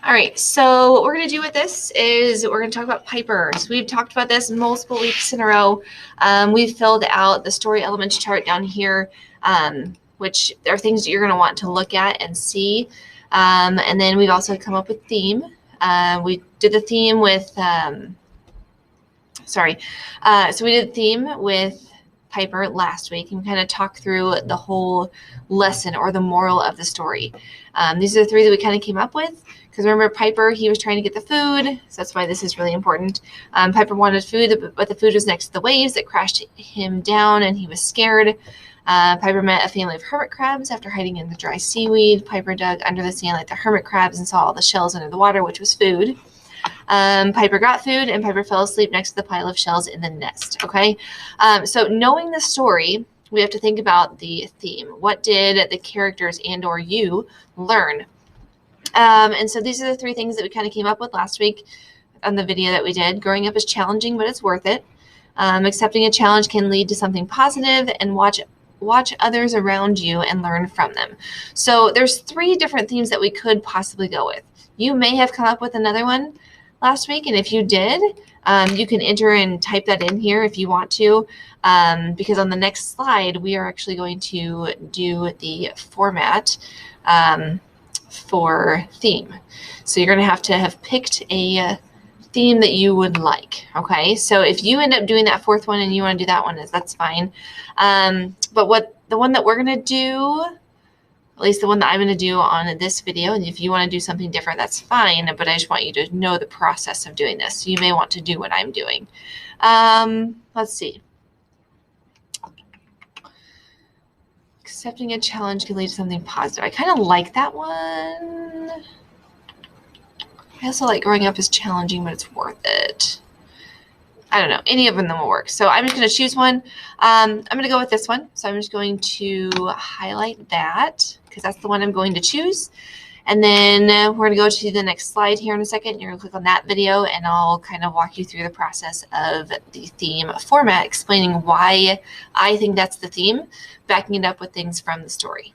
All right, so what we're going to do with this is we're going to talk about Piper. So we've talked about this multiple weeks in a row. We've filled out the story elements chart down here, which are things that you're going to want to look at and see. And then we've also come up with theme. We did the theme with, so we did theme with Piper last week and kind of talk through the whole lesson or the moral of the story. These are the three that we kind of came up with. Because remember, Piper, he was trying to get the food, so that's why this is really important. Piper wanted food, but the food was next to the waves that crashed him down, and he was scared. Piper met a family of hermit crabs after hiding in the dry seaweed. Piper dug under the sand like the hermit crabs and saw all the shells under the water, which was food. Piper got food, and Piper fell asleep next to the pile of shells in the nest, okay? So knowing the story, we have to think about the theme. What did the characters and or you learn? And so these are the three things that we kind of came up with last week on the video that we did. Growing up is challenging, but it's worth it. Accepting a challenge can lead to something positive, and watch others around you and learn from them. So there's three different themes that we could possibly go with. You may have come up with another one last week, and if you did, you can enter and type that in here if you want to, because on the next slide, we are actually going to do the format for theme. So you're going to have picked a theme that you would like. Okay, so if you end up doing that fourth one and you want to do that one, that's fine. But the one that we're going to do, at least the one that I'm going to do on this video, and if you want to do something different, that's fine, but I just want you to know the process of doing this. So you may want to do what I'm doing. Let's see. Accepting a challenge can lead to something positive. I kind of like that one. I also like growing up is challenging, but it's worth it. I don't know. Any of them will work. So I'm just going to choose one. I'm going to go with this one. So I'm just going to highlight that because that's the one I'm going to choose. And then we're going to go to the next slide here in a second. You're going to click on that video, and I'll kind of walk you through the process of the theme format, explaining why I think that's the theme, backing it up with things from the story.